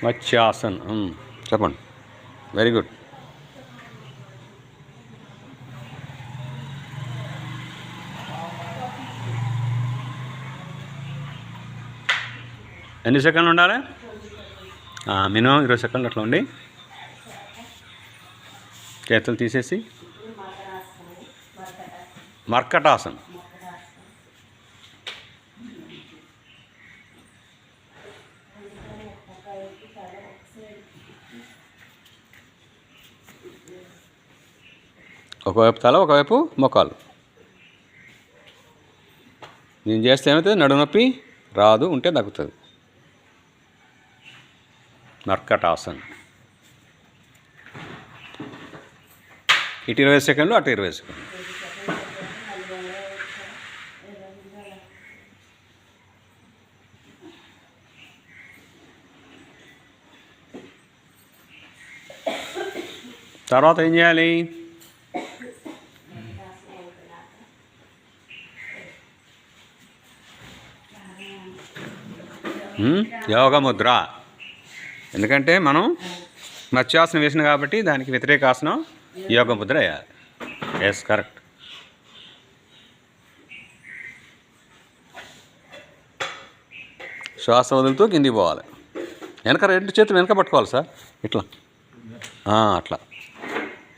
మత్స్యాసన్. చెప్పండి. Very good. ఎన్ని సెకండ్లు ఉండాలి? మినిమం 20 సెకండ్లు అట్లా ఉండి చేతులు తీసేసి మర్కటాసన్. ఒకవైపు తల, ఒకవైపు మొక్కలు. నేను చేస్తే ఏమవుతుంది? నడుము నొప్పి రాదు, ఉంటే తగ్గుతుంది. మర్కటాసన్. ఇటు 20 సెకండ్లు, అటు 20 సెకండ్లు. తర్వాత ఏం చేయాలి? యోగ ముద్ర. ఎందుకంటే మనం మత్స్యాసనం వేసిన కాబట్టి దానికి వ్యతిరేక ఆసనం యోగ ముద్ర వేయాలి. Yes, correct. శ్వాస వదులుతూ కిందికి పోవాలి. వెనక 2 చేతులు వెనక పట్టుకోవాలి సార్, ఇట్లా అట్లా.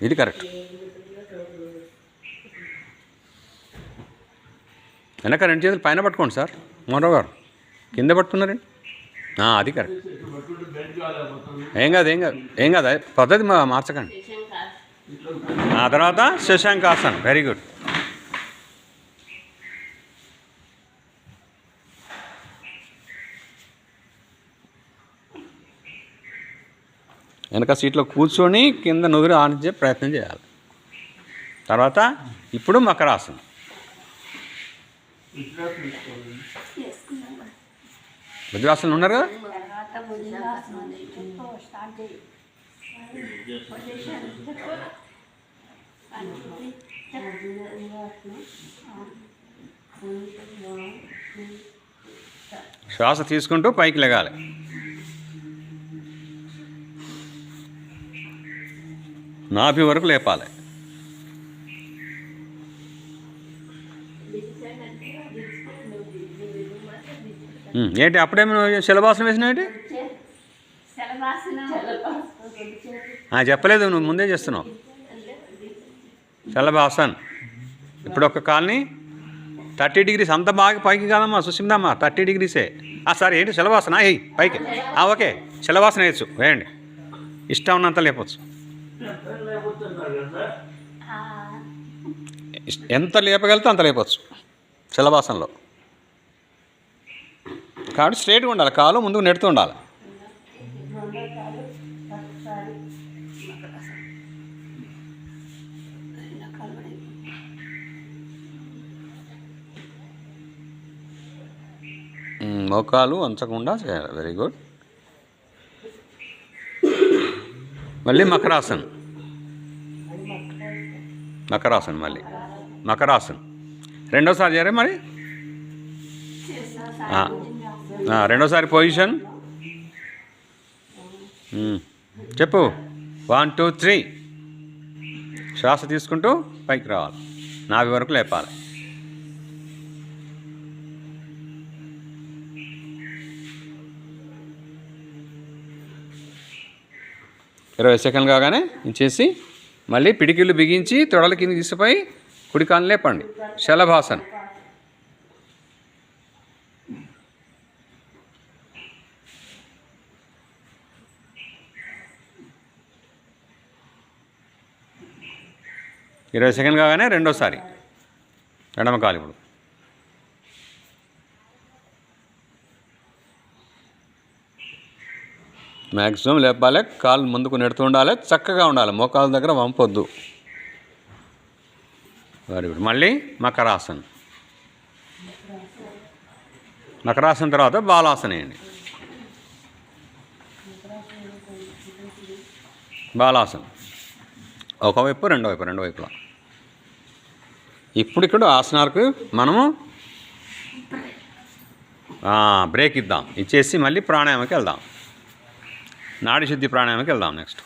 ఇది కరెక్ట్. వెనక 2 చేతులు పైన పట్టుకోండి సార్. మోహన్ గారు కింద పట్టుకున్నారండి. అది కరెక్ట్. ఏం కాదు, ఏం కాదు, ఏం కాదు. పద్ధతి మార్చకండి. ఆ తర్వాత శశాంకాసన్. Very good. వెనక సీట్లో కూర్చొని కింద నుదురు ఆనించే ప్రయత్నం చేయాలి. తర్వాత ఇప్పుడు మకరాసనం. వజ్రాసనం ఉన్నారు కదా? శ్వాస తీసుకుంటూ పైకి లెగాలి. నాభి వరకు లేపాలి. ఏంటి అప్పుడేమో శలభాసనం వేసినా ఏంటి? చెప్పలేదు, నువ్వు ముందే చేస్తున్నావు. శలభాసన్. ఇప్పుడు ఒక కాల్ని 30 డిగ్రీస్, అంత బాగా పైకి కాదమ్మా సుశీమ్దమ్మా, 30 డిగ్రీసే. సార్ ఏంటి శలభాసన? పైకి. ఓకే, శలభాసన వేయచ్చు, వేయండి. ఇష్టం ఉన్నంత లేపచ్చు. ఎంత లేపగలితే అంత లేపచ్చు శలభాసనలో. కాబట్టి స్ట్రైట్గా ఉండాలి, కాలు ముందుకు నెడుతూ ఉండాలి. మోకాలు వంచకుండా చేయాలి. Very good. మళ్ళీ మకరాసన్. మకరాసన్ మళ్ళీ మకరాసన్ రెండోసారి చేయరా మరి? రెండోసారి పొజిషన్ చెప్పు. 1 2 3. శ్వాస తీసుకుంటూ పైకి రావాలి, నాభి వరకు లేపాలి. ఇరవై సెకండ్లు కాగానే ఇచ్చేసి మళ్ళీ పిడికిళ్ళు బిగించి తొడల కింద తీసిపోయి కుడి కాలు లేపండి. శలభాసన్. ఇరవై సెకండ్ కాగానే రెండోసారి ఎడమ కాలు. ఇప్పుడు మ్యాక్సిమం లేపాలి, కాలు ముందుకు నెడుతూ ఉండాలి, చక్కగా ఉండాలి, మోకాల దగ్గర వంపొద్దు. Very good. మళ్ళీ మకరాసన్. మకరాసన్ తర్వాత బాలాసన వేయండి. బాలాసన్ ఒకవైపు రెండు వైపులా. ఇప్పుడు ఇక్కడ ఆసనాలకు మనము బ్రేక్ ఇద్దాం, ఇచ్చేసి మళ్ళీ ప్రాణాయామకి వెళ్దాం, నాడి శుద్ధి ప్రాణాయామకి వెళ్దాం నెక్స్ట్.